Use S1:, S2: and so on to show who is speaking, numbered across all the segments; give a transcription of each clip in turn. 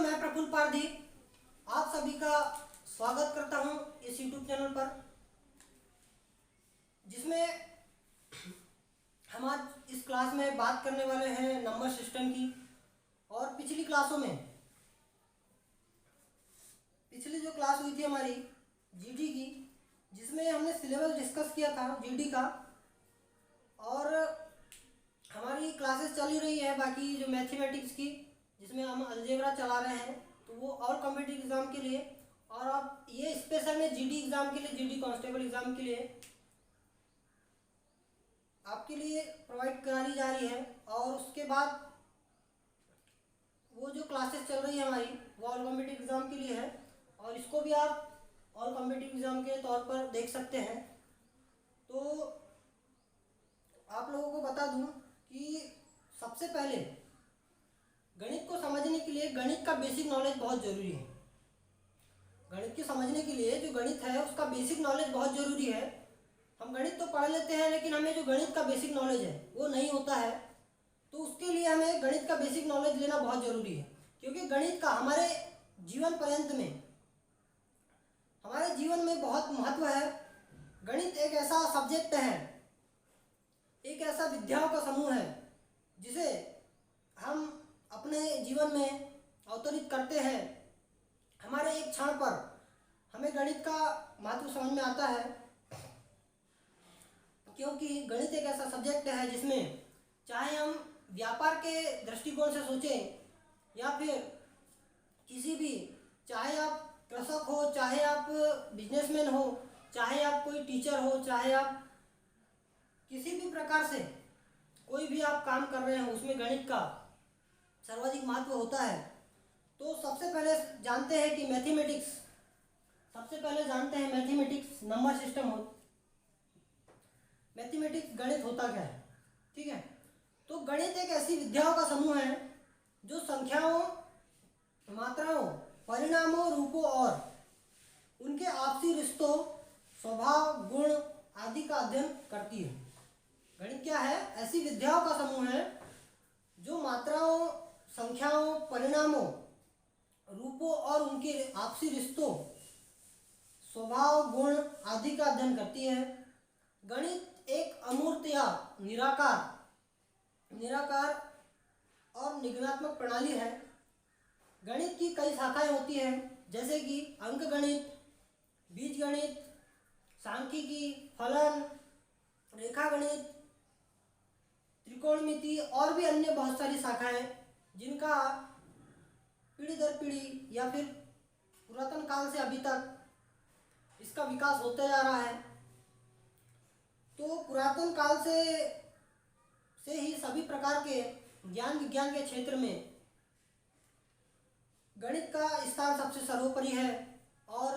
S1: मैं प्रफुल्ल पारधी आप सभी का स्वागत करता हूं इस YouTube चैनल पर, जिसमें हम आज इस क्लास में बात करने वाले हैं नंबर सिस्टम की। और पिछली क्लासों में पिछली जो क्लास हुई थी हमारी जीडी की, जिसमें हमने सिलेबस डिस्कस किया था जीडी का, और हमारी क्लासेस चल ही रही है बाकी जो मैथमेटिक्स की, जिसमें हम अलजेब्रा चला रहे हैं। तो वो और कॉम्पिटिटिव एग्ज़ाम के लिए, और अब ये स्पेशल में जीडी एग्ज़ाम के लिए, जीडी कांस्टेबल एग्ज़ाम के लिए आपके लिए प्रोवाइड कराई जा रही है। और उसके बाद वो जो क्लासेस चल रही है हमारी, वो ऑल कॉम्पिटिटिव एग्ज़ाम के लिए है, और इसको भी आप ऑल कॉम्पिटिटिव एग्ज़ाम के तौर पर देख सकते हैं। तो आप लोगों को बता दूं कि सबसे पहले गणित को समझने के लिए गणित का बेसिक नॉलेज बहुत ज़रूरी है। गणित के समझने के लिए जो गणित है उसका बेसिक नॉलेज बहुत ज़रूरी है। हम गणित तो पढ़ लेते हैं, लेकिन हमें जो गणित का बेसिक नॉलेज है वो नहीं होता है। तो उसके लिए हमें गणित का बेसिक नॉलेज लेना बहुत ज़रूरी है, क्योंकि गणित का हमारे जीवन पर्यंत में, हमारे जीवन में बहुत महत्व है। गणित एक ऐसा सब्जेक्ट है, एक ऐसा विद्याओं का समूह है जिसे हम अपने जीवन में अवतरित करते हैं। हमारे एक क्षण पर हमें गणित का महत्व समझ में आता है, क्योंकि गणित एक ऐसा सब्जेक्ट है जिसमें चाहे हम व्यापार के दृष्टिकोण से सोचें या फिर किसी भी, चाहे आप कृषक हो, चाहे आप बिजनेसमैन हो, चाहे आप कोई टीचर हो, चाहे आप किसी भी प्रकार से कोई भी आप काम कर रहे हो, उसमें गणित का सर्वाधिक महत्व होता है। तो सबसे पहले जानते हैं कि मैथमेटिक्स नंबर सिस्टम हो, मैथमेटिक्स गणित होता क्या है। ठीक है, तो गणित एक ऐसी विद्याओं का समूह है जो संख्याओं, मात्राओं, परिणामों, रूपों और उनके आपसी रिश्तों, स्वभाव, गुण आदि का अध्ययन करती है। गणित क्या है? ऐसी विद्याओं का समूह है जो मात्राओं, संख्याओं, परिणामों, रूपों और उनके आपसी रिश्तों, स्वभाव, गुण आदि का अध्ययन करती है। गणित एक अमूर्त या निराकार और निगमात्मक प्रणाली है। गणित की कई शाखाएं होती हैं, जैसे कि अंक गणित, बीजगणित, सांख्यिकी, फलन, रेखा गणित, त्रिकोणमिति और भी अन्य बहुत सारी शाखाएं, जिनका पीढ़ी दर पीढ़ी या फिर पुरातन काल से अभी तक इसका विकास होता जा रहा है। तो पुरातन काल से ही सभी प्रकार के ज्ञान विज्ञान के क्षेत्र में गणित का स्थान सबसे सर्वोपरि है। और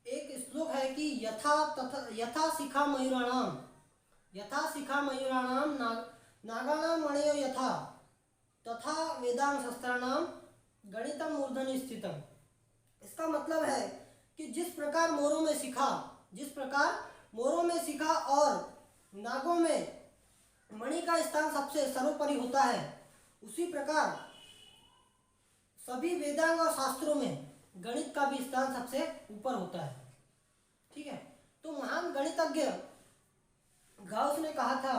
S1: एक श्लोक है कि यथा शिखा मयूराणाम नागाणाम मणयो यथा तथा वेदांग शस्त्राणाम गणितम मूर्धनि स्थितम। इसका मतलब है कि जिस प्रकार मोरों में शिखा और नागों में मणि का स्थान सबसे सर्वोपरि होता है, उसी प्रकार सभी वेदांग और शास्त्रों में गणित का भी स्थान सबसे ऊपर होता है। ठीक है, तो महान गणितज्ञ गाउस ने कहा था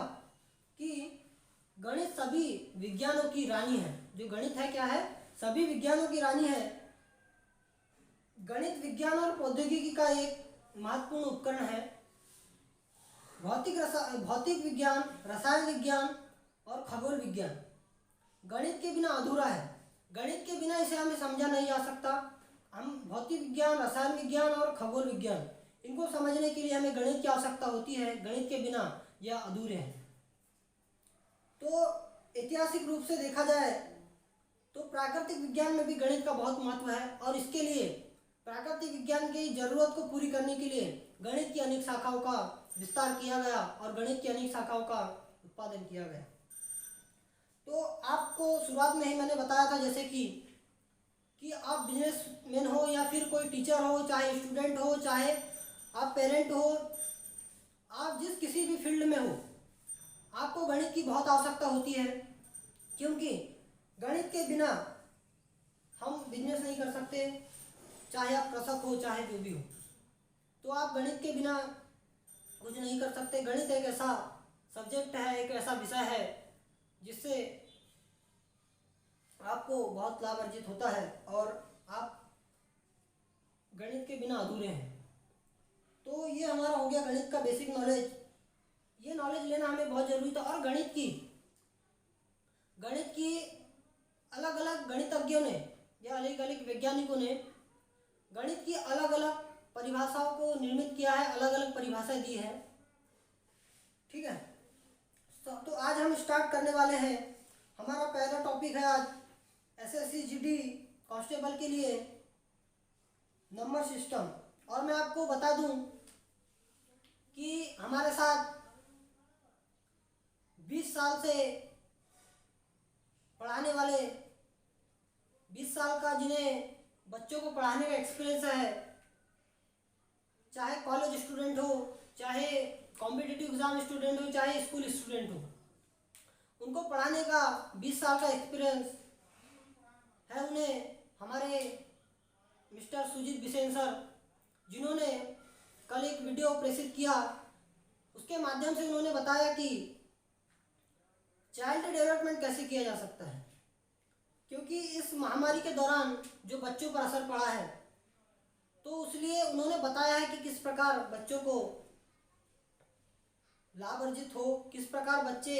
S1: कि गणित सभी विज्ञानों की रानी है। जो गणित है क्या है? सभी विज्ञानों की रानी है। गणित विज्ञान और प्रौद्योगिकी का एक महत्वपूर्ण उपकरण है। भौतिक विज्ञान, रसायन विज्ञान और खगोल विज्ञान गणित के बिना अधूरा है। गणित के बिना इसे हमें समझा नहीं जा सकता। हम भौतिक विज्ञान, रसायन विज्ञान और खगोल विज्ञान, इनको समझने के लिए हमें गणित की आवश्यकता होती है। गणित के बिना यह अधूरे हैं। तो ऐतिहासिक रूप से देखा जाए तो प्राकृतिक विज्ञान में भी गणित का बहुत महत्व है, और इसके लिए प्राकृतिक विज्ञान की जरूरत को पूरी करने के लिए गणित की अनेक शाखाओं का विस्तार किया गया और गणित की अनेक शाखाओं का उत्पादन किया गया। तो आपको शुरुआत में ही मैंने बताया था, जैसे कि आप बिजनेसमैन हो या फिर कोई टीचर हो, चाहे स्टूडेंट हो, चाहे आप पेरेंट हो, आप जिस किसी भी फील्ड में हो, आपको गणित की बहुत आवश्यकता होती है, क्योंकि गणित के बिना हम बिजनेस नहीं कर सकते, चाहे आप कृषक हो चाहे जो भी हो। तो आप गणित के बिना कुछ नहीं कर सकते। गणित एक ऐसा सब्जेक्ट है, एक ऐसा विषय है जिससे आपको बहुत लाभ अर्जित होता है और आप गणित के बिना अधूरे हैं। तो ये हमारा हो गया गणित का बेसिक नॉलेज। ये नॉलेज लेना हमें बहुत ज़रूरी था। और गणित की अलग अलग गणितज्ञों ने या अलग अलग वैज्ञानिकों ने गणित की अलग अलग परिभाषाओं को निर्मित किया है, अलग अलग परिभाषाएं दी है। ठीक है, तो आज हम स्टार्ट करने वाले हैं। हमारा पहला टॉपिक है आज एसएससी जीडी कांस्टेबल के लिए नंबर सिस्टम। और मैं आपको बता दूं कि हमारे साथ 20 साल से पढ़ाने वाले, 20 साल का जिन्हें बच्चों को पढ़ाने का एक्सपीरियंस है, चाहे कॉलेज स्टूडेंट हो, चाहे कॉम्पिटिटिव एग्जाम स्टूडेंट हो, चाहे स्कूल स्टूडेंट हो, उनको पढ़ाने का 20 साल का एक्सपीरियंस है। उन्हें हमारे मिस्टर सुजीत बिसेन सर, जिन्होंने कल एक वीडियो प्रेषित किया, उसके माध्यम से उन्होंने बताया कि चाइल्ड डेवलपमेंट कैसे किया जा सकता है। क्योंकि इस महामारी के दौरान जो बच्चों पर असर पड़ा है, तो इसलिए उन्होंने बताया है कि किस प्रकार बच्चों को लाभ अर्जित हो, किस प्रकार बच्चे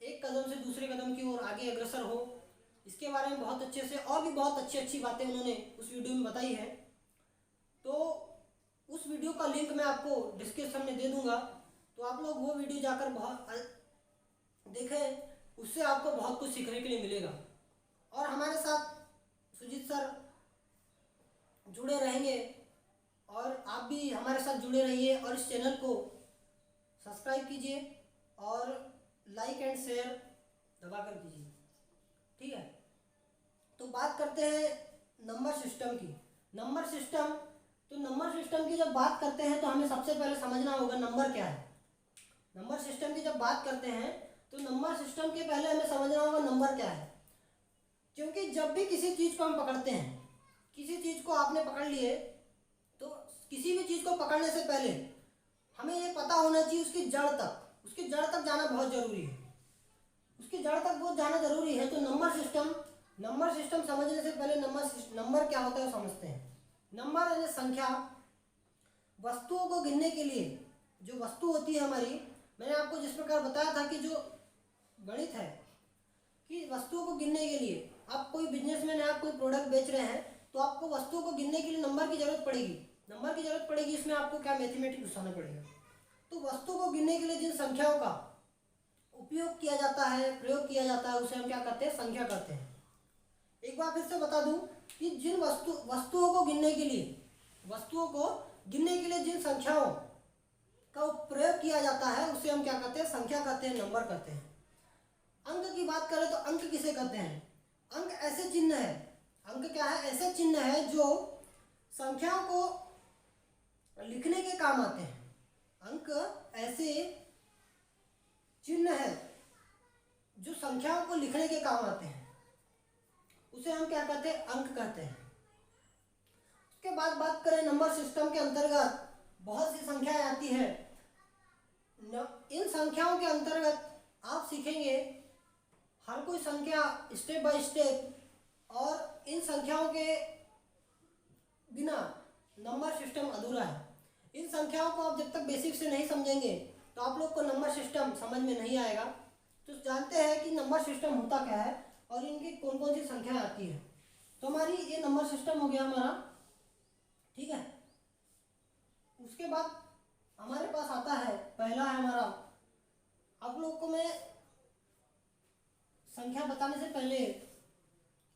S1: एक कदम से दूसरे कदम की ओर आगे अग्रसर हो। इसके बारे में बहुत अच्छे से और भी बहुत अच्छी अच्छी बातें उन्होंने उस वीडियो में बताई है। तो उस वीडियो का लिंक मैं आपको डिस्क्रिप्शन में दे दूंगा, तो आप लोग वो वीडियो जाकर बहुत देखें, उससे आपको बहुत कुछ सीखने के लिए मिलेगा। और हमारे साथ सुजीत सर जुड़े रहेंगे और आप भी हमारे साथ जुड़े रहिए और इस चैनल को सब्सक्राइब कीजिए और लाइक एंड शेयर दबाकर कीजिए। ठीक है, तो बात करते हैं नंबर सिस्टम की। नंबर सिस्टम की जब बात करते हैं तो हमें सबसे पहले समझना होगा नंबर क्या है। नंबर सिस्टम की जब बात करते हैं तो नंबर सिस्टम के पहले हमें समझना होगा नंबर क्या है। क्योंकि जब भी किसी चीज़ को हम पकड़ते हैं, किसी चीज़ को आपने पकड़ लिए, तो किसी भी चीज़ को पकड़ने से पहले हमें ये पता होना चाहिए उसकी जड़ तक जाना बहुत ज़रूरी है। उसकी जड़ तक बहुत जाना ज़रूरी है। तो नंबर सिस्टम समझने से पहले नंबर क्या होता है समझते हैं। नंबर यानी संख्या। वस्तुओं को गिनने के लिए जो वस्तु होती है हमारी, मैंने आपको जिस प्रकार बताया था कि जो गणित है कि वस्तुओं को गिनने के लिए, आप कोई बिजनेसमैन है, आप कोई प्रोडक्ट बेच रहे हैं, तो आपको वस्तुओं को गिनने के लिए नंबर की जरूरत पड़ेगी। इसमें आपको क्या मैथमेटिक्स घुसाना पड़ेगा। तो वस्तु को गिनने के लिए जिन संख्याओं का उपयोग किया जाता है, प्रयोग किया जाता है, उसे हम क्या करते हैं, संख्या करते हैं। एक बार फिर से बता दूं कि जिन वस्तुओं को गिनने के लिए जिन संख्याओं का प्रयोग किया जाता है, उसे हम क्या करते हैं, संख्या करते हैं, नंबर करते हैं। अंक की बात करें तो अंक किसे कहते हैं? अंक ऐसे चिन्ह है, अंक क्या है, ऐसे चिन्ह है जो संख्याओं को लिखने के काम आते हैं। अंक ऐसे चिन्ह है जो संख्याओं को लिखने के काम आते हैं, उसे हम क्या कहते हैं, अंक कहते हैं। उसके बाद बात करें नंबर सिस्टम के अंतर्गत बहुत सी संख्याएं आती है। इन संख्याओं के अंतर्गत आप सीखेंगे हर कोई संख्या स्टेप बाय स्टेप, और इन संख्याओं के बिना नंबर सिस्टम अधूरा है। इन संख्याओं को आप जब तक बेसिक से नहीं समझेंगे तो आप लोग को नंबर सिस्टम समझ में नहीं आएगा। तो जानते हैं कि नंबर सिस्टम होता क्या है और इनकी कौन कौन सी संख्याएं आती है। तो हमारी ये नंबर सिस्टम हो गया हमारा। ठीक है, उसके बाद हमारे पास आता है, पहला है हमारा, आप लोग को मैं संख्या बताने से पहले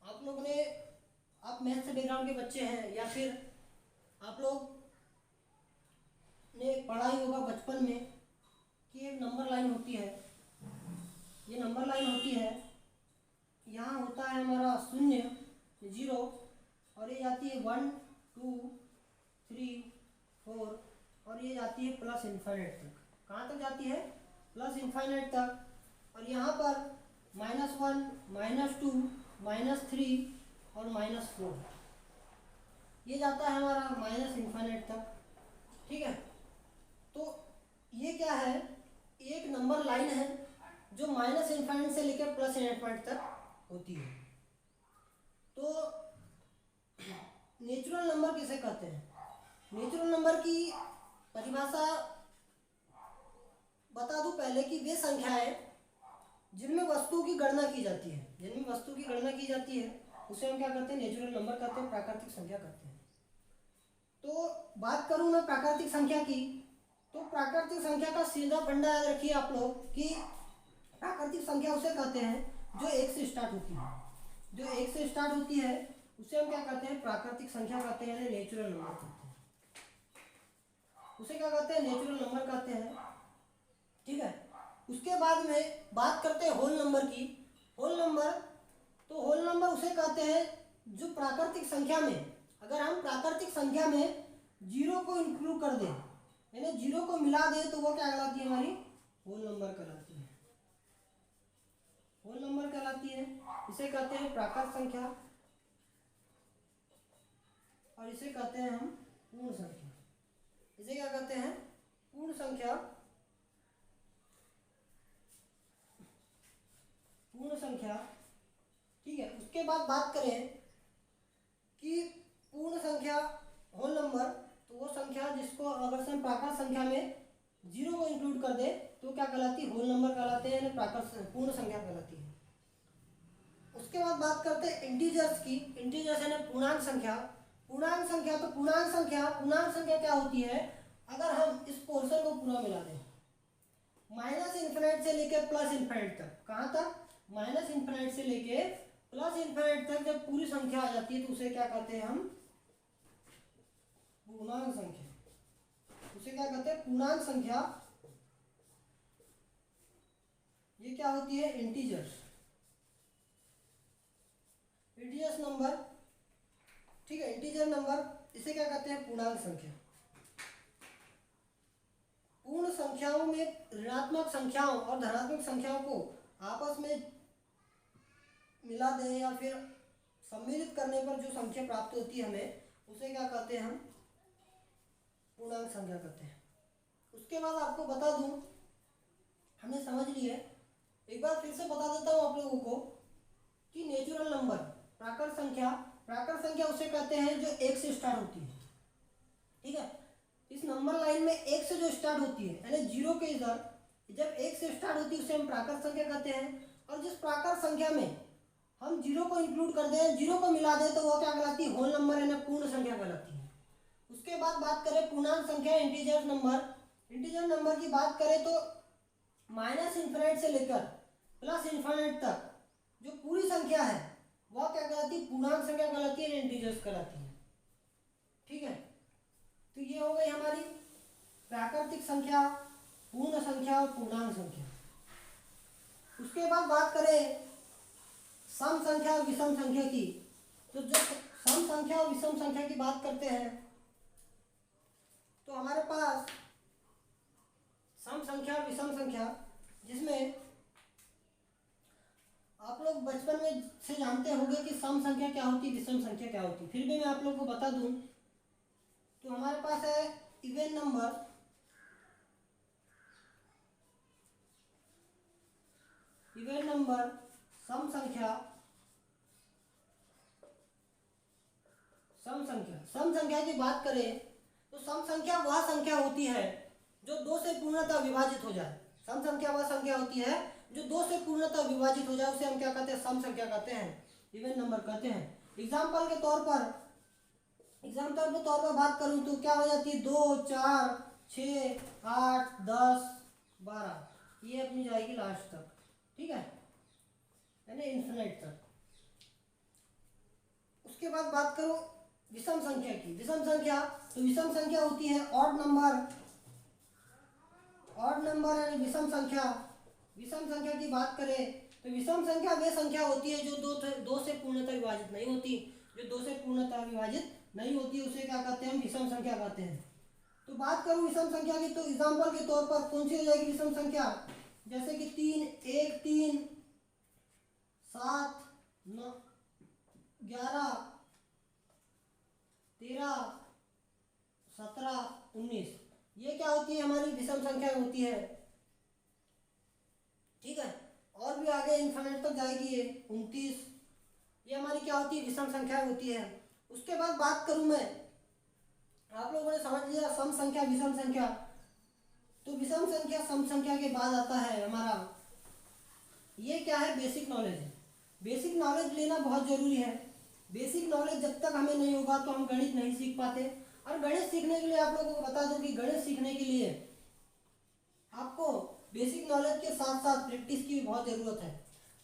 S1: आप लोग ने, आप मैथ से बैकग्राउंड के बच्चे हैं या फिर आप लोग ने पढ़ा ही होगा बचपन में कि एक नंबर लाइन होती है। ये नंबर लाइन होती है, यहाँ होता है हमारा 0 0 और ये जाती है 1 2 3 4 और ये जाती है प्लस इन्फाइनाइट तक। कहाँ तक जाती है? प्लस इन्फाइनाइट तक। और यहाँ पर -1 -2 -3 और -4, ये जाता है हमारा -इन्फिनिट तक। ठीक है, तो ये क्या है, एक नंबर लाइन है जो -इन्फिनिट से लेकर +इन्फिनिट तक होती है। तो नेचुरल नंबर किसे कहते हैं? नेचुरल नंबर की परिभाषा बता दूं पहले कि वे संख्याएं जिनमें वस्तु की गणना की जाती है, जिनमें वस्तु की गणना की जाती है उसे हम क्या कहते हैं? नेचुरल नंबर कहते हैं, प्राकृतिक संख्या कहते हैं। तो बात करूं मैं प्राकृतिक संख्या की, तो प्राकृतिक संख्या का सीधा फंडा याद रखिए आप लोग कि प्राकृतिक संख्या उसे कहते हैं जो 1 से स्टार्ट होती है। जो 1 से स्टार्ट होती है उसे हम क्या कहते हैं? प्राकृतिक संख्या कहते हैं, यानी नेचुरल नंबर कहते हैं। उसे क्या कहते हैं? नेचुरल नंबर कहते हैं। ठीक है, उसके बाद में बात करते हैं होल नंबर की। होल नंबर, तो होल नंबर उसे कहते हैं जो प्राकृतिक संख्या में, अगर हम प्राकृतिक संख्या में 0 को इंक्लूड कर दें, यानी 0 को मिला दें, तो वो क्या कहलाती है? हमारी होल नंबर कहलाती है। होल नंबर कहलाती है। इसे कहते हैं प्राकृत संख्या और इसे कहते हैं हम पूर्ण संख्या। इसे क्या कहते हैं? पूर्ण संख्या। पूर्ण संख्या। ठीक है, उसके बाद बात करें कि पूर्ण संख्या होल नंबर, तो वो संख्या जिसको अगर से हम प्राकृत संख्या में 0 को इंक्लूड कर दे तो क्या कहलाती है? होल नंबर कहलाते हैं, यानी प्राकृत पूर्ण संख्या कहलाती है। उसके बाद बात करते हैं इंटीजर्स की। इंटीजर्स यानी पूर्णांक संख्या। पूर्णांक संख्या, तो पूर्णांक संख्या क्या होती है? अगर हम इस पोर्शन को पूरा मिला दें, -इन्फिनिट से लेकर +इन्फिनिट तक, कहाँ तक? -इन्फिनिट से लेकर +इन्फिनिट तक जब पूरी संख्या आ जाती है तो उसे क्या कहते हैं हम? पूर्णांक संख्या। उसे क्या कहते हैं? पूर्णांक संख्या। ये क्या होती है? Integers number. ठीक है, इंटीजर नंबर, इसे क्या कहते हैं? पूर्णांक संख्या। पूर्ण संख्याओं में ऋणात्मक संख्याओं और धनात्मक संख्याओं को आपस में मिला दें या फिर सम्मिलित करने पर जो संख्या प्राप्त होती है हमें, उसे क्या कहते हैं? हम पूर्णांक संख्या कहते हैं। उसके बाद आपको बता दूं, हमने समझ लिया, एक बार फिर से बता देता हूं आप लोगों को कि नेचुरल नंबर, प्राकृत संख्या उसे कहते हैं जो 1 से स्टार्ट होती है। ठीक है, इस नंबर लाइन में 1 से जो स्टार्ट होती है, यानी 0 के इधर जब 1 से स्टार्ट होती है उसे हम प्राकृत संख्या कहते हैं। और जिस प्राकृत संख्या में हम 0 को इंक्लूड कर दें, 0 को मिला दें, तो वो क्या कहलाती है? होल नंबर, यानी पूर्ण संख्या कहलाती है। उसके बाद बात करें पूर्णांक संख्या, इंटीजर नंबर। इंटीजर नंबर की बात करें तो -इन्फिनिट से लेकर +इन्फिनिट तक जो पूरी संख्या है वह क्या कहलाती है? पूर्णांक संख्या कहलाती है, इंटीजर्स कहलाती है। ठीक है, तो ये हो गई हमारी प्राकृतिक संख्या, पूर्ण संख्या और पूर्णांक संख्या। उसके बाद बात करें सम संख्या और विषम संख्या की। तो जब सम संख्या और विषम संख्या की बात करते हैं तो हमारे पास सम संख्या और विषम संख्या, जिसमें आप लोग बचपन में से जानते होंगे कि सम संख्या क्या होती है, विषम संख्या क्या होती है, फिर भी मैं आप लोगों को बता दूं। तो हमारे पास है इवन नंबर, सम संख्या। सम संख्या की बात करें तो सम संख्या वह संख्या होती है जो 2 से पूर्णतः विभाजित हो जाए। सम संख्या वह संख्या होती है जो 2 से पूर्णतः विभाजित हो जाए, उसे हम क्या कहते हैं? सम संख्या कहते हैं, इवन नंबर कहते हैं। एग्जाम्पल के तौर पर बात करूं तो क्या हो जाती है? 2, 4, 6, 8, 10, 12, ये अपनी जाएगी लास्ट तक। ठीक है, यानी इन्फिनिट तक। उसके बाद बात करो विषम संख्या की। विषम संख्या होती है ऑड नंबर यानी विषम संख्या। विषम संख्या की बात करें तो विषम संख्या वे संख्या होती है जो 2 से पूर्णतः विभाजित नहीं होती। उसे क्या कहते हैं? हम विषम संख्या कहते हैं। तो बात करूं विषम संख्या की, तो एग्जाम्पल के तौर पर कौन सी हो जाएगी विषम संख्या? जैसे कि 3, 1, 3, 7, 9, 11, है इन्फिनिट तक जाएगी ये 29। ये हमारी क्या होती है, विषम संख्या होती है। उसके बाद बात करूं मैं, आप लोगों ने समझ लिया सम संख्या विषम संख्या। तो विषम संख्या सम संख्या के बाद आता है हमारा, ये क्या है, बेसिक नॉलेज है। बेसिक नॉलेज लेना बहुत जरूरी है। बेसिक नॉलेज जब तक हमें नहीं होगा तो हम गणित नहीं सीख पाते। और गणित सीखने के लिए आप लोगों को बता दूं कि गणित सीखने के लिए आपको बेसिक नॉलेज के साथ साथ प्रैक्टिस की भी बहुत ज़रूरत है।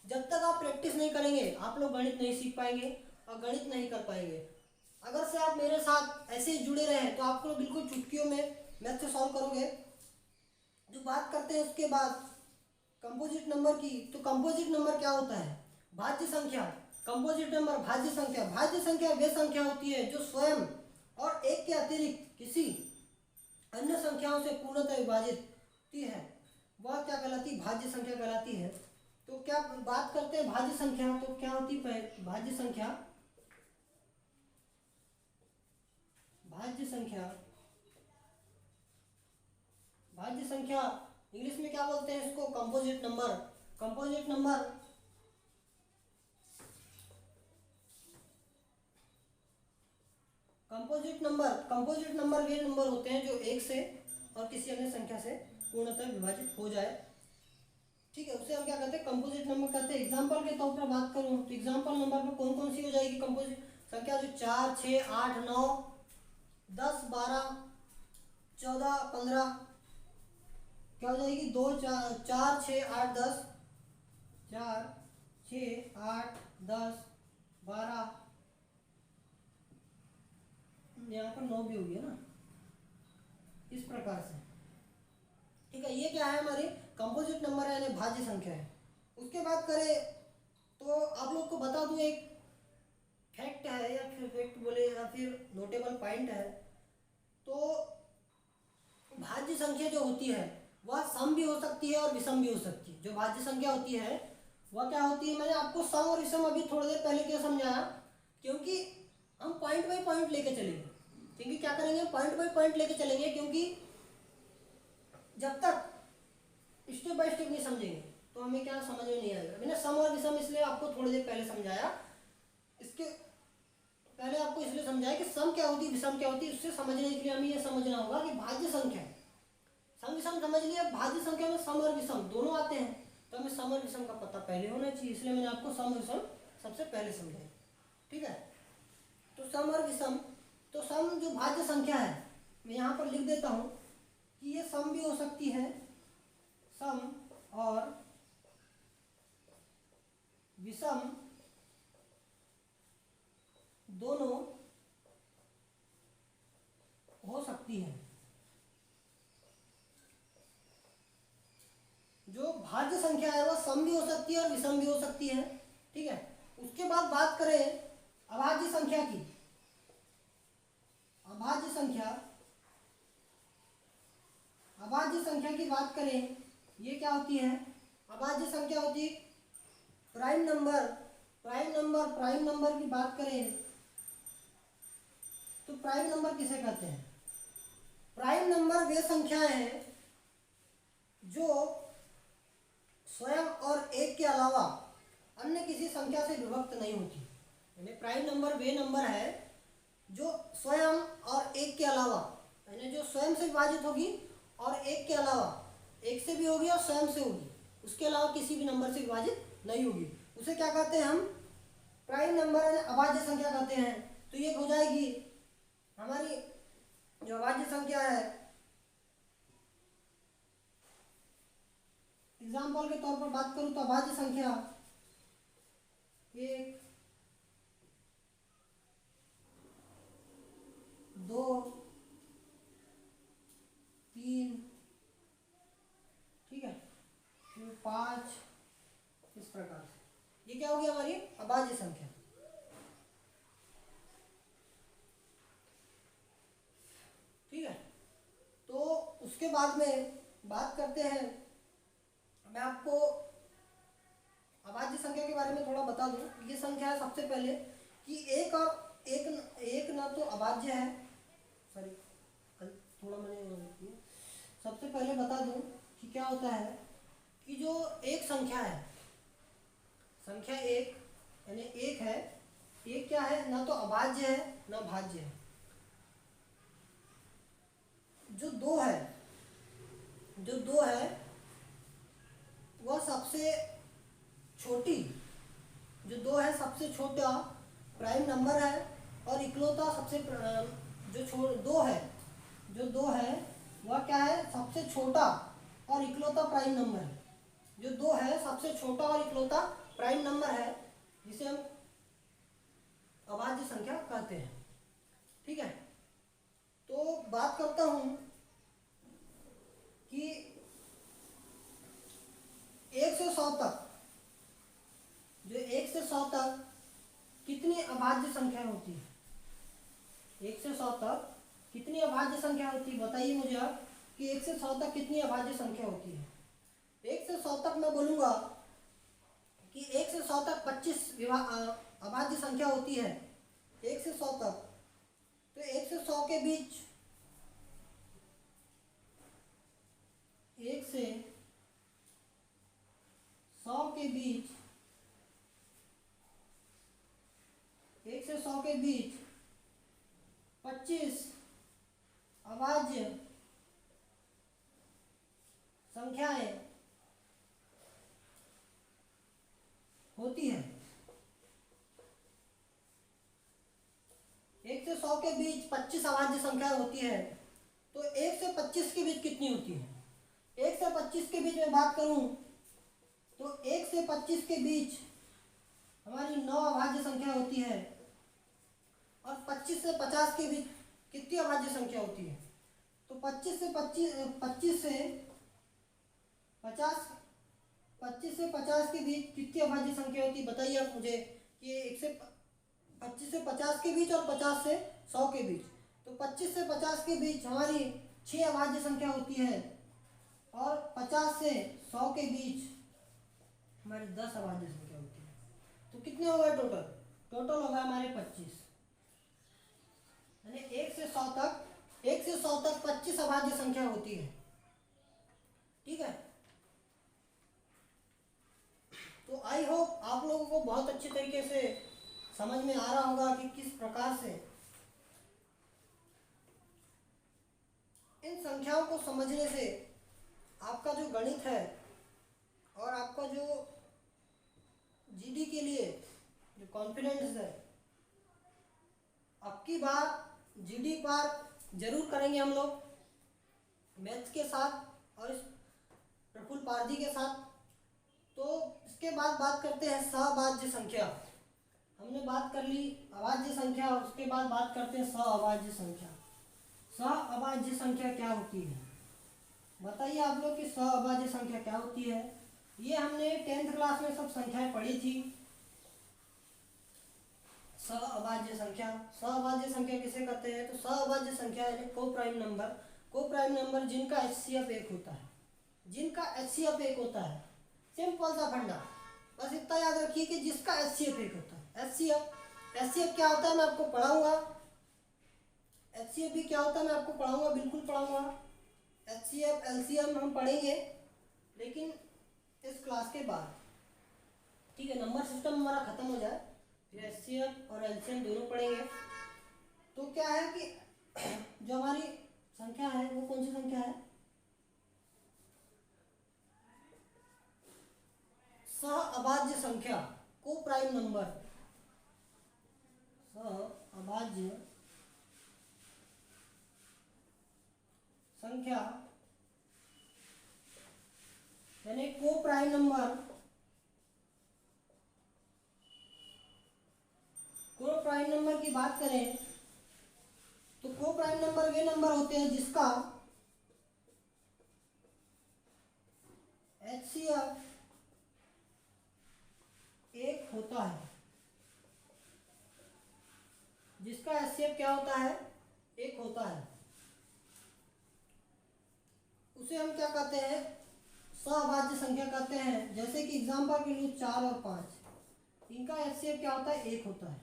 S1: जब तक आप प्रैक्टिस नहीं करेंगे आप लोग गणित नहीं सीख पाएंगे और गणित नहीं कर पाएंगे। अगर से आप मेरे साथ ऐसे ही जुड़े रहे तो आप लोग बिल्कुल चुटकियों में मैथ से सॉल्व करोगे। जो बात करते हैं उसके बाद कंपोजिट नंबर की, तो कंपोजिट नंबर क्या होता है, भाज्य संख्या। कंपोजिट नंबर भाज्य संख्या, भाज्य संख्या वे संख्या होती है जो स्वयं और एक के अतिरिक्त किसी अन्य संख्याओं से पूर्णतः विभाजित होती है, वह क्या कहलाती, भाज्य संख्या कहलाती है। तो क्या बात करते हैं भाज्य संख्या, तो क्या होती है भाज्य संख्या, भाज्य संख्या, भाज्य संख्या इंग्लिश में क्या बोलते हैं इसको, composite number. Composite number composite number वे नंबर होते हैं जो एक से और किसी अन्य संख्या से पूर्णतः विभाजित हो जाए। ठीक है, उसे हम क्या कहते हैं, कंपोजिट नंबर कहते हैं। एग्जांपल के तौर पर बात करूं तो एग्जांपल नंबर में कौन कौन सी हो जाएगी कंपोजिट संख्या, जो 4, 6, 8, 9, 10, 12, 14, 15 क्या हो जाएगी, 2, 4, 6, 8, 10, 4, 6, 8, 10, 12, यहाँ पर 9 भी होगी ना, इस प्रकार से। ठीक है, ये क्या है, हमारी कंपोजिट नंबर है यानी भाज्य संख्या है। उसके बाद करें तो आप लोग को बता दूं एक फैक्ट है, या फिर फैक्ट बोले या फिर नोटेबल पॉइंट है। तो भाज्य संख्या जो होती है वह सम भी हो सकती है और विषम भी हो सकती है। जो भाज्य संख्या होती है वह क्या होती है, मैंने आपको सम और विषम अभी थोड़ी देर पहले क्यों समझाया, क्योंकि हम पॉइंट बाई पॉइंट लेके चलेंगे। क्योंकि क्या करेंगे, पॉइंट बाई पॉइंट लेके चलेंगे, क्योंकि जब तक स्टेप बाय स्टेप नहीं समझेंगे तो हमें क्या समझ में नहीं आएगा। मैंने सम और विषम इसलिए आपको थोड़ी देर पहले समझाया, इसके पहले आपको इसलिए समझाया कि सम क्या होती है विषम क्या होती है। उससे समझने के लिए हमें यह समझना होगा कि भाज्य संख्या, सम विषम समझ लिया, भाज्य संख्या में सम और विषम दोनों आते हैं, तो हमें सम और विषम का पता पहले होना चाहिए। इसलिए मैंने आपको सम और विषम सबसे पहले समझाया। ठीक है, तो सम और विषम, तो सम जो भाज्य संख्या है मैं यहाँ पर लिख देता हूँ कि ये सम भी हो सकती है, सम और विषम दोनों हो सकती है। जो भाज्य संख्या है वह सम भी हो सकती है और विषम भी हो सकती है। ठीक है, उसके बाद बात करें अभाज्य संख्या की। अभाज्य संख्या, अभाज्य संख्या की बात करें, ये क्या होती है, अभाज्य संख्या होती है प्राइम नंबर। प्राइम नंबर की बात करें तो प्राइम नंबर किसे कहते हैं, प्राइम नंबर वे संख्याएं हैं जो स्वयं और एक के अलावा अन्य किसी संख्या से विभक्त नहीं होती। यानी प्राइम नंबर वे नंबर है जो स्वयं और एक के अलावा, यानी जो स्वयं से विभाजित होगी और एक के अलावा, एक से भी होगी और स्वयं से होगी, उसके अलावा किसी भी नंबर से विभाजित नहीं होगी, उसे क्या कहते हैं हम, प्राइम नंबर यानी अभाज्य संख्या कहते हैं। तो ये हो जाएगी हमारी जो अभाज्य संख्या है। एग्जाम्पल के तौर पर बात करूं तो अभाज्य संख्या 1, 2, 3, ठीक है, फिर 5, इस प्रकार से ये क्या होगी हमारी अभाज्य संख्या। ठीक है, तो उसके बाद में बात करते हैं, मैं आपको अभाज्य संख्या के बारे में थोड़ा बता दूं। ये संख्या है सबसे पहले कि एक और एक ना तो अभाज्य है, सॉरी थोड़ा मैंने सबसे पहले बता दूं कि क्या होता है कि जो एक संख्या है संख्या एक यानी एक है, एक क्या है, ना तो अभाज्य है ना भाज्य है। जो दो है, जो दो है वह सबसे छोटी, जो दो है सबसे छोटा प्राइम नंबर है और इकलौता सबसे दो है, जो दो है वह क्या है, सबसे छोटा और इकलौता प्राइम नंबर है। जो दो है सबसे छोटा और इकलौता प्राइम नंबर है, जिसे हम अभाज्य संख्या कहते हैं। ठीक है, तो बात करता हूं कि 1 से 100 तक, जो 1 से 100 तक कितनी अभाज्य संख्या होती है? 1 से 100 तक कितनी अभाज्य संख्या होती है? बताइए मुझे आप कि 1 से 100 तक कितनी अभाज्य संख्या होती है? 1 से 100 तक मैं बोलूँगा कि 1 से 100 तक 25 अभाज्य संख्या होती है। 1 से 100 तक, तो 1 से 100 के बीच, 1 से 100 के बीच, 1 से 100 के बीच 25 अभाज्य संख्याएं होती है। 1 से 100 के बीच 25 अभाज्य संख्याएं होती है, तो 1 से 25 के बीच कितनी होती है? 1 से 25 के बीच में बात करूं तो 1 से 25 के बीच हमारी 9 अभाज्य संख्या होती है, और 25 से 50 के बीच कितनी अभाज्य संख्या होती है? तो 25 से 50 के बीच कितनी अभाज्य संख्या होती है? बताइए आप मुझे कि 25 से 50 के बीच और 50 से 100 के बीच, तो 25 से 50 के बीच हमारी 6 अभाज्य संख्या होती है, और 50 से 100 के बीच हमारी 10 अभाज्य संख्या होती है। तो कितने हो गए टोटल? टोटल होगा हमारे 25, यानी 1 से 100 तक 25 अभाज्य संख्या होती है। ठीक है, तो आई होप आप लोगों को बहुत अच्छे तरीके से समझ में आ रहा होगा कि किस प्रकार से इन संख्याओं को समझने से आपका जो गणित है और आपका जो जीडी के लिए जो कॉन्फिडेंस है, अब की बार जीडी पार जरूर करेंगे हम लोग मैथ्स के साथ और इस प्रफुल्ल पारजी के साथ। तो इसके बाद बात करते हैं सहअभाज्य संख्या। हमने बात कर ली अभाज्य संख्या, और उसके बाद बात करते हैं सहअभाज्य संख्या। सहअभाज्य संख्या क्या होती है? बताइए आप लोग कि सहअभाज्य संख्या क्या होती है? ये हमने 10th क्लास में सब संख्याएं पढ़ी थी। सहअभाज्य संख्या, सहअभाज्य संख्या किसे कहते हैं? तो सहअभाज्य संख्या यानी को प्राइम नंबर जिनका HCF 1 होता है, जिनका HCF 1 होता है। सिंपल सा फंडा, बस इतना याद रखिए कि जिसका HCF 1 होता है। HCF क्या होता है मैं आपको पढ़ाऊंगा। HCF भी क्या होता है मैं आपको पढ़ाऊंगा, बिल्कुल पढ़ाऊंगा। HCF LCM हम पढ़ेंगे लेकिन इस क्लास के बाद। ठीक है, नंबर सिस्टम हमारा खत्म हो जाए फिर HCF और LCM दोनों पढ़ेंगे। तो क्या है कि जो हमारी संख्या है वो कौन सी संख्या है? सहअभाज्य संख्या, को प्राइम नंबर। सहअभाज्य संख्या यानी को प्राइम नंबर। को प्राइम नंबर की बात करें तो को प्राइम नंबर वे नंबर होते हैं जिसका HCF 1 होता है। जिसका HCF क्या होता है? 1 होता है। उसे हम क्या कहते हैं? सहअभाज्य संख्या कहते हैं। जैसे कि एग्जाम्पल के लिए 4 और 5, इनका HCF क्या होता है? 1 होता है।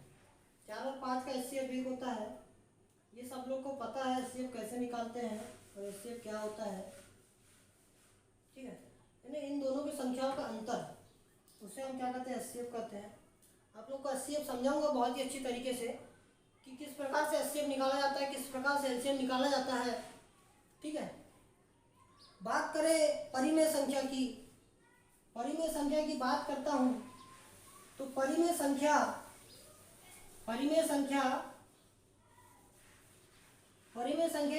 S1: 4 और 5 का HCF 1 होता है। ये सब लोग को पता है HCF कैसे निकालते हैं और HCF क्या होता है। ठीक है, यानी इन दोनों की संख्याओं का अंतर, उसे हम क्या कहते हैं? HCF कहते हैं। लोग को एचसीएफ समझाऊंगा बहुत ही अच्छी तरीके से कि किस प्रकार से एचसीएफ निकाला जाता है, किस प्रकार से एलसीएम निकाला जाता है। ठीक है, बात करें परिमेय संख्या की, परिमेय संख्या की बात करता हूँ तो परिमेय संख्या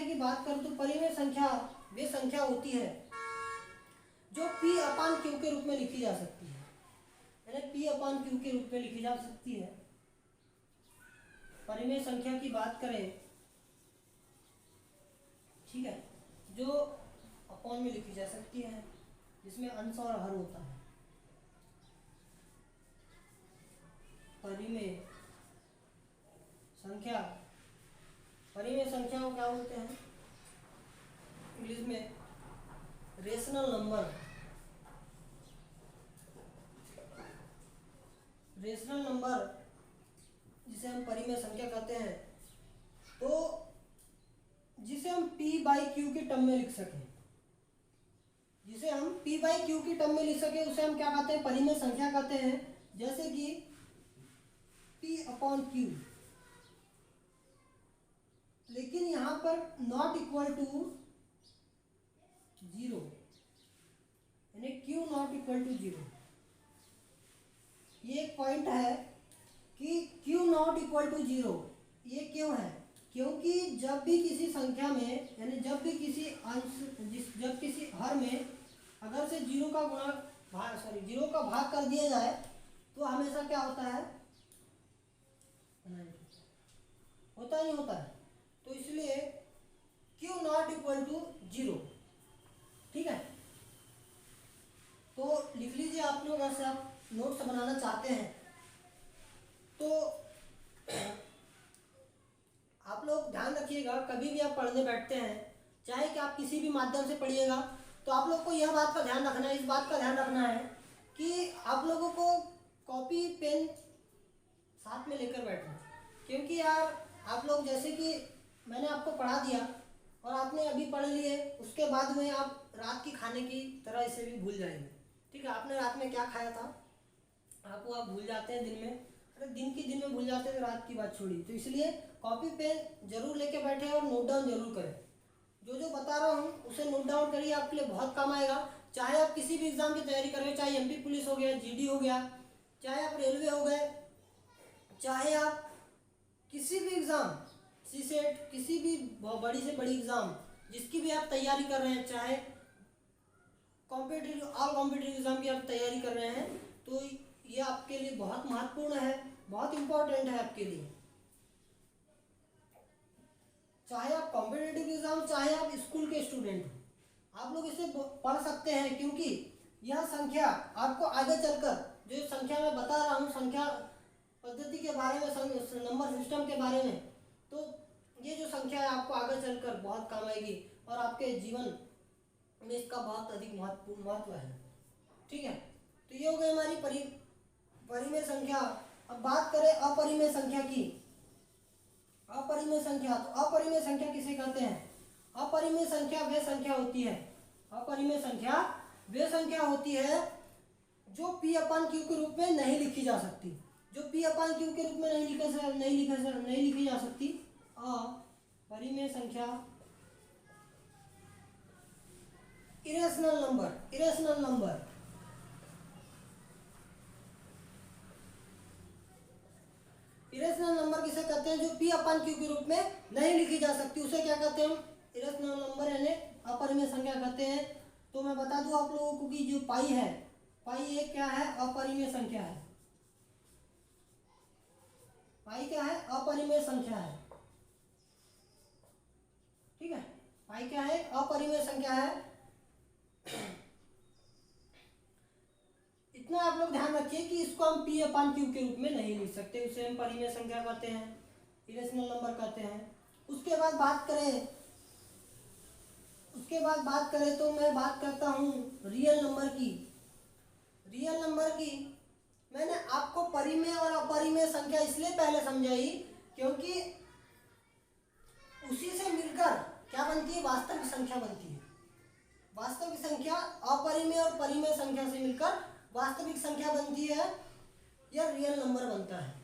S1: की बात करूँ तो परिमेय संख्या वे संख्या होती है जो P/Q के रूप में लिखी जा सकती है, यानी P/Q के रूप में लिखी जा सकती है। परिमेय संख्या की बात करें, ठीक है, जो अपॉन में लिखी जा सकती है, जिसमें अंश और हर होता है। परिमेय संख्या को क्या बोलते हैं इंग्लिश में? Rational number. रेशनल नंबर जिसे हम परिमेय संख्या कहते हैं, तो जिसे हम P/Q के टर्म में लिख सकें, जिसे हम P/Q की टर्म में लिख सके उसे हम क्या कहते हैं? परिमेय संख्या कहते हैं। जैसे कि P/Q, लेकिन यहाँ पर नॉट इक्वल टू 0, यानी Q नॉट इक्वल टू 0। ये एक पॉइंट है कि Q नॉट इक्वल टू 0, ये क्यों है? क्योंकि जब भी किसी संख्या में, यानी जब भी किसी जब किसी हर में अगर से 0 का भाग कर दिया जाए तो हमेशा क्या होता है? नहीं होता है। तो इसलिए Q नॉट इक्वल टू 0। ठीक है, तो लिख लीजिए आप लोग, अगर आप नोट्स बनाना चाहते हैं तो आप लोग ध्यान रखिएगा, कभी भी आप पढ़ने बैठते हैं, चाहे कि आप किसी भी माध्यम से पढ़िएगा, तो आप लोग को यह बात का ध्यान रखना है, इस बात का ध्यान रखना है कि आप लोगों को कॉपी पेन साथ में लेकर बैठना। क्योंकि यार आप लोग, जैसे कि मैंने आपको पढ़ा दिया और आपने अभी पढ़ लिए, उसके बाद में आप रात की खाने की तरह इसे भी भूल जाएंगे। ठीक है, आपने रात में क्या खाया था आपको आप भूल जाते हैं दिन में, अरे दिन में भूल जाते हैं तो रात की बात छोड़िए। तो इसलिए कॉपी पेन जरूर लेके बैठे और नोट डाउन जरूर करें। जो बता रहा हूँ उसे नोट डाउन करिए, आपके लिए बहुत काम आएगा। चाहे आप किसी भी एग्जाम की तैयारी कर रहे हो, चाहे MP पुलिस हो गया, GD हो गया, चाहे आप रेलवे हो गए, चाहे आप किसी भी एग्ज़ाम, CSET, किसी भी बड़ी से बड़ी एग्ज़ाम जिसकी भी आप तैयारी कर रहे हैं, चाहे ऑल कॉम्पिटिटिव एग्ज़ाम की आप तैयारी कर रहे हैं, तो ये आपके लिए बहुत महत्वपूर्ण है, बहुत इम्पोर्टेंट है आपके लिए। चाहे आप कॉम्पिटिटिव एग्ज़ाम, चाहे आप स्कूल के स्टूडेंट हो, आप लोग इसे पढ़ सकते हैं। क्योंकि यह संख्या आपको आगे चलकर, जो संख्या मैं बता रहा हूँ, संख्या पद्धति के बारे में, नंबर सिस्टम के बारे में, तो ये जो संख्या है आपको आगे चलकर बहुत काम आएगी और आपके जीवन में इसका बहुत अधिक महत्व है। ठीक है, तो ये हो गई हमारी परिमेय संख्या। अब बात करें अपरिमेय संख्या की। अपरिमेय संख्या, तो अपरिमेय संख्या किसे कहते हैं? अपरिमेय संख्या वे संख्या होती है, अपरिमेय संख्या वे संख्या होती है जो P/Q के रूप में नहीं लिखी जा सकती, जो P/Q के रूप में नहीं लिखी जा सकती। अपरिमेय संख्या, irrational number, irrational number, irrational number किसे कहते हैं? जो P/Q के रूप में नहीं लिखी जा सकती, उसे क्या कहते हैं हम? इरेशनल नंबर, यानी अपरिमेय संख्या कहते हैं। तो मैं बता दूं आप लोगों को कि जो पाई है, पाई एक क्या है? अपरिमेय संख्या है। पाई क्या है? अपरिमेय संख्या है। ठीक है, पाई क्या है? अपरिमेय संख्या है। इतना आप लोग ध्यान रखिए कि इसको हम P/Q के रूप में नहीं लिख सकते, उसे हम परिमेय संख्या कहते हैं, इरेशनल नंबर कहते हैं। उसके बाद बात करें तो मैं बात करता हूँ रियल नंबर की। रियल नंबर की मैंने आपको परिमेय और अपरिमेय संख्या इसलिए पहले समझाई क्योंकि उसी से मिलकर क्या बनती है? वास्तविक संख्या बनती है। वास्तविक संख्या अपरिमेय और परिमेय संख्या से मिलकर वास्तविक संख्या बनती है। यह रियल नंबर बनता है।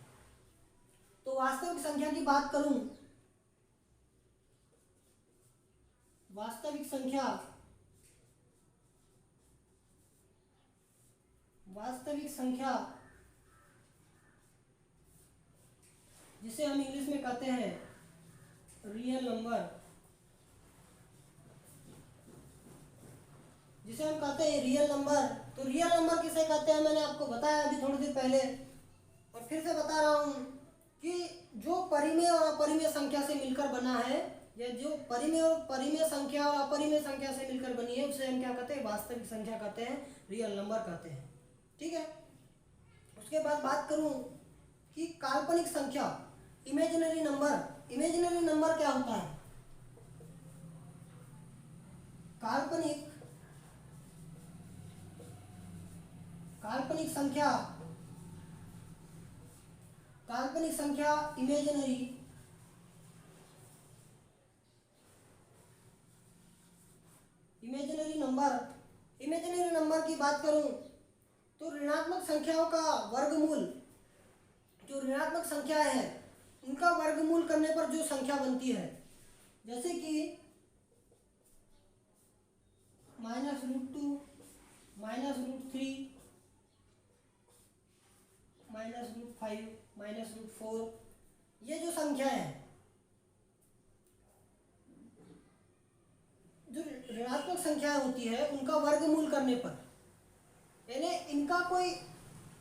S1: तो वास्तविक संख्या की बात करूं, वास्तविक संख्या जिसे हम इंग्लिश में कहते हैं रियल नंबर, जिसे हम कहते हैं रियल नंबर। तो रियल नंबर किसे कहते हैं मैंने आपको बताया अभी थोड़ी देर पहले, और फिर से बता रहा हूँ कि जो परिमेय और अपरिमेय संख्या से मिलकर बना है, या जो परिमेय संख्या और अपरिमेय संख्या से मिलकर बनी है, उसे हम क्या कहते हैं, वास्तविक संख्या कहते हैं, रियल नंबर कहते हैं। ठीक है। उसके बाद बात करूं कि काल्पनिक संख्या, इमेजिनरी नंबर। इमेजिनरी नंबर क्या होता है? काल्पनिक संख्या, इमेजिनरी नंबर की बात करूं तो ऋणात्मक संख्याओं का वर्गमूल, जो ऋणात्मक संख्या है उनका वर्गमूल करने पर जो संख्या बनती है, जैसे कि -√2, -√3, -√5, -√4, ये जो संख्या है, जो ऋणात्मक संख्याएं होती है उनका वर्गमूल करने पर, यानी इनका कोई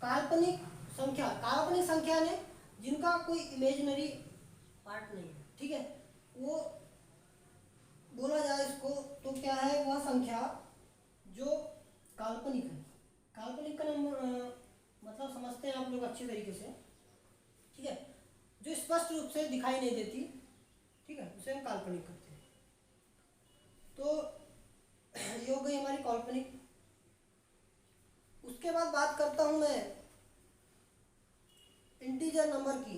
S1: काल्पनिक संख्या ने जिनका कोई इमेजिनरी पार्ट नहीं है, ठीक है, वो बोला जाए इसको तो क्या है, वह संख्या जो काल्पनिक है। काल्पनिक का मतलब समझते हैं आप लोग अच्छे तरीके से, ठीक है, जो स्पष्ट रूप से दिखाई नहीं देती, ठीक है, उसे हम काल्पनिक कहते हैं। तो ये हो गई हमारी काल्पनिक। उसके बाद बात करता हूं मैं इंटीजर नंबर की।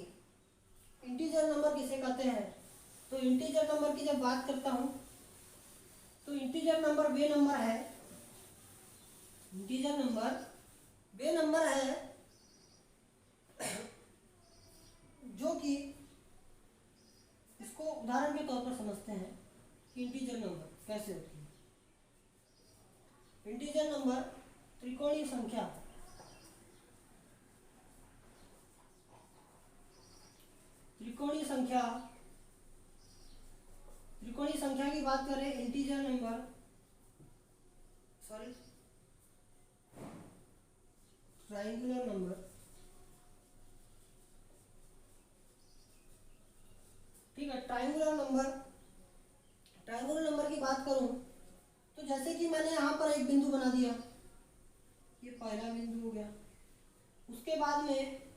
S1: इंटीजर नंबर किसे कहते हैं? तो इंटीजर नंबर की जब बात करता हूं तो इंटीजर नंबर वे नंबर है, इंटीजर नंबर वे नंबर है जो कि, इसको उदाहरण के तौर पर समझते हैं कि इंटीजर नंबर कैसे होती है। इंटीजर नंबर त्रिकोणीय संख्या, त्रिकोणीय संख्या की बात करें, integer number, sorry, triangular number, ठीक है, ट्रायंगुलर नंबर की बात करूं तो जैसे कि मैंने यहाँ पर एक बिंदु बना दिया, ये पहला बिंदु हो गया। उसके बाद में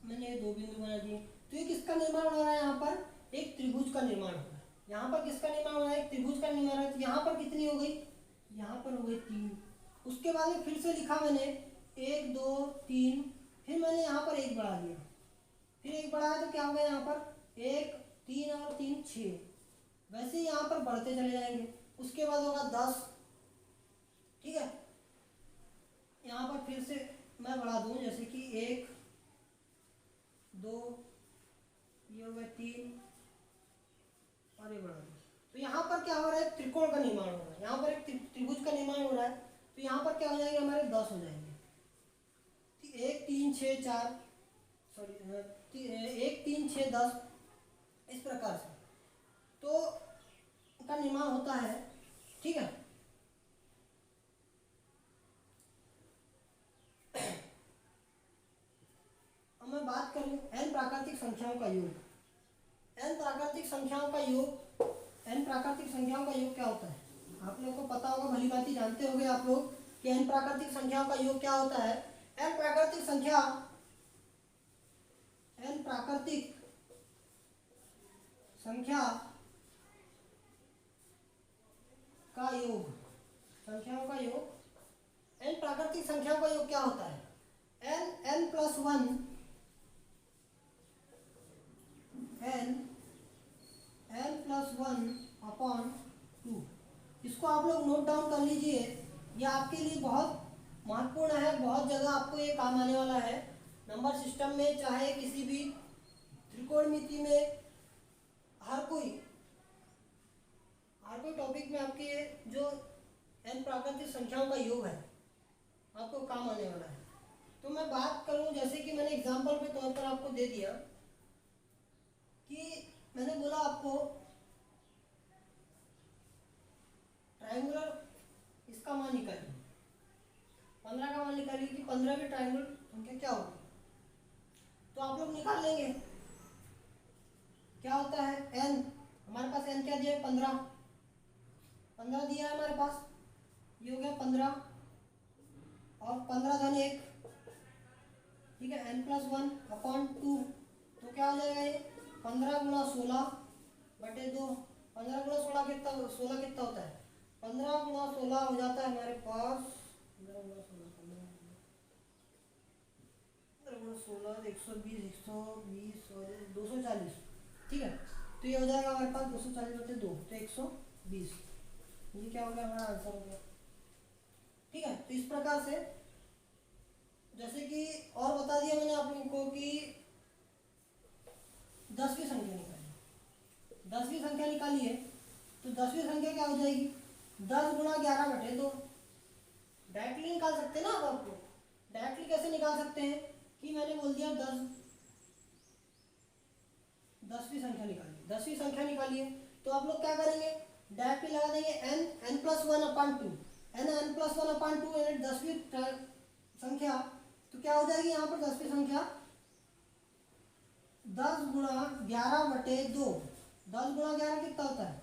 S1: मैंने ये दो बिंदु बना दिए, तो ये किसका निर्माण हो रहा है? यहाँ पर एक त्रिभुज का निर्माण हो रहा है। यहाँ पर किसका निर्माण हो रहा है? एक त्रिभुज का निर्माण है। तो यहाँ पर कितनी हो गई? यहाँ पर हो गई 3। उसके बाद में फिर से लिखा मैंने 1 2 3, फिर मैंने यहाँ पर 1 बढ़ा दिया, फिर 1 बढ़ाया तो क्या हो गया? यहाँ पर 1 3 और 3 6, वैसे ही यहाँ पर बढ़ते चले जाएंगे। उसके बाद होगा 10, ठीक है, यहाँ पर फिर से मैं बढ़ा दूँ, जैसे कि 1 2, ये हो गए 3 और ये बढ़ा दूँ। तो यहाँ पर क्या हो रहा है? त्रिकोण का निर्माण हो रहा है, यहाँ पर एक त्रिभुज का निर्माण हो रहा है। तो यहाँ पर क्या हो जाएंगे? हमारे 10 हो जाएंगे। 1 3 6 4, सॉरी 1 3 6 10, इस प्रकार से तो का निर्माण होता है, ठीक है। अब मैं बात करूं n प्राकृतिक संख्याओं का योग। n प्राकृतिक संख्याओं का योग क्या होता है? आप लोगों को पता होगा, भली भांति जानते होंगे आप लोग कि n प्राकृतिक संख्याओं का योग क्या होता है। n प्राकृतिक संख्या का योग, संख्याओं का योग, n प्राकृतिक संख्याओं का योग क्या होता है? n plus 1 upon 2। इसको आप लोग नोट डाउन कर लीजिए, यह आपके लिए बहुत महत्वपूर्ण है, बहुत जगह आपको ये काम आने वाला है। नंबर सिस्टम में चाहे किसी भी त्रिकोणमिति में हर कोई टॉपिक में आपके ये जो n प्राकृतिक संख्याओं का योग है आपको काम आने वाला है। तो मैं बात करूं, जैसे कि मैंने एग्जांपल के तौर पर आपको दे दिया कि मैंने बोला आपको ट्रायंगुलर इसका मान निकालिए, 15 का मान निकालिए कि 15 की ट्रायंगुलर संख्या क्या होगी। तो आप लोग निकाल लेंगे क्या होता है n, हमारे पास n क्या दिया है 15 दिया है हमारे पास, ये हो गया 15 और 15 धन 1, ठीक है, n+1/2। तो क्या हो जाएगा ये 15 गुणा 16 बटे 2। 15 गुणा 16 कितना होता है, 15 गुणा 16 हो जाता है हमारे पास 15 गुणा 16 120 और 240, ठीक है। तो ये हो जाएगा हमारे पास 240 बटे 2 तो 120। ये क्या हो गया हमारा आंसर हो गया, ठीक है। तो इस प्रकार से जैसे कि और बता दिया मैंने आप लोगों को कि 10वीं संख्या निकालिए, 10वीं संख्या निकालिए तो 10वीं संख्या क्या हो जाएगी 10 गुणा 11 बटे 2। डायरेक्टली निकाल सकते हैं ना अब आपको, डायरेक्टली कैसे निकाल सकते हैं कि मैंने बोल दिया 10वीं संख्या निकालिए, 10वीं संख्या निकालिए। तो आप लोग क्या करेंगे डायरेक्टली लगा देंगे n+1/2, n+1/2 यानी 10वीं संख्या। तो क्या हो जाएगी यहाँ पर 10वीं संख्या 10 गुणा 11 बटे 2। 10 गुणा 11 कितना होता है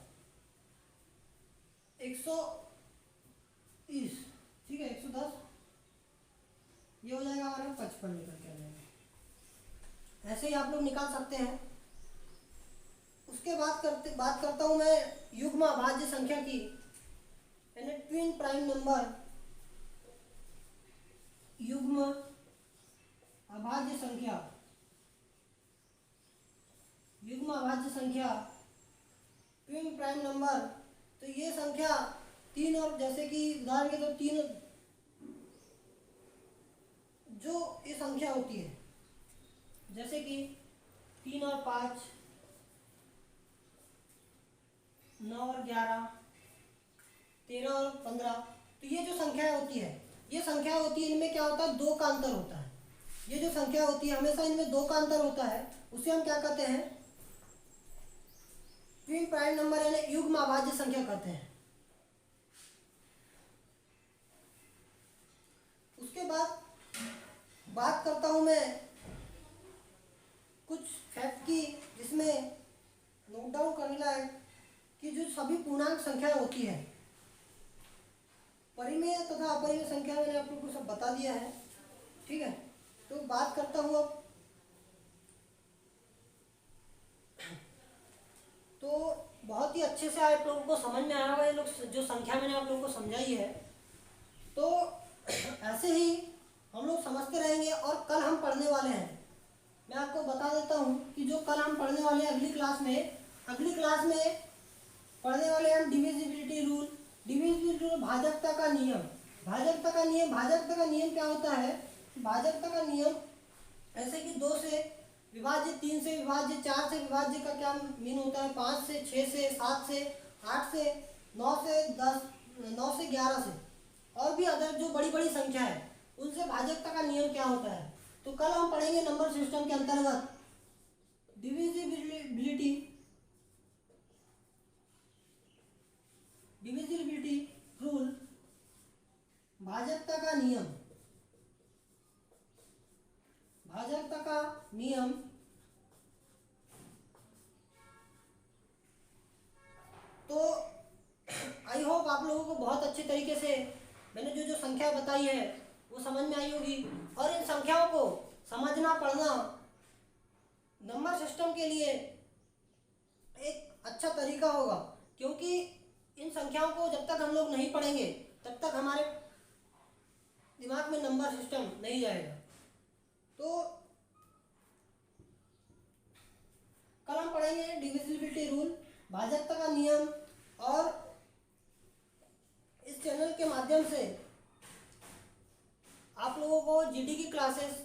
S1: 120, ठीक है 110। ये हो जाएगा हमारा 55 निकल के आ जाएगा। ऐसे ही आप लोग निकाल सकते हैं। उसके बात करता हूँ मैं युग्म अभाज्य संख्या की, यानी ट्विन प्राइम नंबर, युग्म अभाज्य संख्या, युग्म अभाज्य संख्या ट्विन प्राइम नंबर। तो ये संख्या 3 और जैसे कि उदाहरण के तो 3 जो ये संख्या होती है जैसे कि 3 और 5, 9 और 11, 13 और 15। तो ये जो संख्या होती है इनमें क्या होता है 2 का अंतर होता है। ये जो संख्या होती है हमेशा इनमें 2 का अंतर होता है, उसे हम क्या कहते हैं ट्विन प्राइम नंबर यानी युग्म अभाज्य संख्या कहते हैं। उसके बाद बात करता हूं मैं कुछ फैक्ट की, जिसमें नोट डाउन करने लायक कि जो सभी पूर्णांक संख्याएं होती है, परिमेय तथा अपरिमेय संख्या मैंने आप लोग को सब बता दिया है, ठीक है। तो बात करता हूँ अब, तो बहुत ही अच्छे से आप लोगों को समझ में आया होगा ये लोग जो संख्या मैंने आप लोगों को समझाई है। तो ऐसे ही हम लोग समझते रहेंगे। और कल हम पढ़ने वाले हैं, मैं आपको बता देता हूँ कि जो कल हम पढ़ने वाले हैं अगली क्लास में पढ़ने वाले हैं हम डिविजिबिलिटी रूल। डिविजिबिलिटी रूल भाजकता का नियम। भाजकता का नियम क्या होता है, भाजकता का नियम ऐसे कि 2 से विभाज्य, 3 से विभाज्य, 4 से विभाज्य का क्या मीन होता है, 5 से, 6 से, 7 से, 8 से, 9 से 10, 9 से 11 से, और भी अदर जो बड़ी बड़ी संख्या है उनसे भाजकता का नियम क्या होता है। तो कल हम पढ़ेंगे नंबर सिस्टम के अंतर्गत डिविजिबिलिटी रूल, भाजकता का नियम। तो आई होप आप लोगों को बहुत अच्छे तरीके से मैंने जो जो संख्या बताई है वो समझ में आई होगी। और इन संख्याओं को समझना पढ़ना नंबर सिस्टम के लिए एक अच्छा तरीका होगा, क्योंकि इन संख्याओं को जब तक हम लोग नहीं पढ़ेंगे तब तक हमारे दिमाग में नंबर सिस्टम नहीं जाएगा। तो कल हम पढ़ेंगे डिविजिबिलिटी रूल, भाजकता का नियम, और इस चैनल के माध्यम से आप लोगों को जीडी की क्लासेस,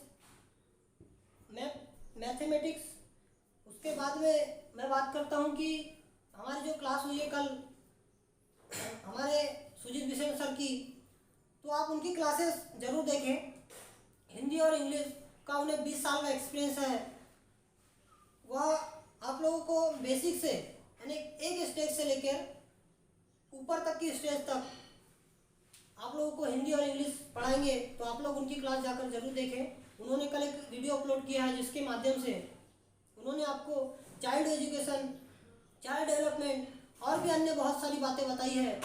S1: मैथमेटिक्स, उसके बाद में मैं बात करता हूँ कि हमारी जो क्लास हुई है कल हमारे सुजीत बिसेन सर की, तो आप उनकी क्लासेस ज़रूर देखें। हिंदी और इंग्लिश का उन्हें 20 साल का एक्सपीरियंस है। वह आप लोगों को बेसिक से यानी एक स्टेज से लेकर ऊपर तक की स्टेज तक आप लोगों को हिंदी और इंग्लिश पढ़ाएंगे, तो आप लोग उनकी क्लास जाकर जरूर देखें। उन्होंने कल एक वीडियो अपलोड किया है जिसके माध्यम से उन्होंने आपको चाइल्ड एजुकेशन, चाइल्ड डेवलपमेंट और भी अन्य बहुत सारी बातें बताई है।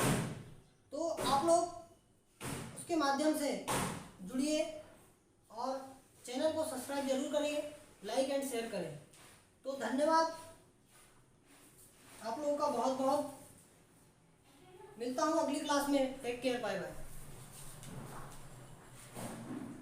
S1: तो आप लोग उसके माध्यम से जुड़िए और चैनल को सब्सक्राइब जरूर करें, लाइक एंड शेयर करें। तो धन्यवाद आप लोगों का बहुत बहुत। मिलता हूँ अगली क्लास में। Take care, bye bye.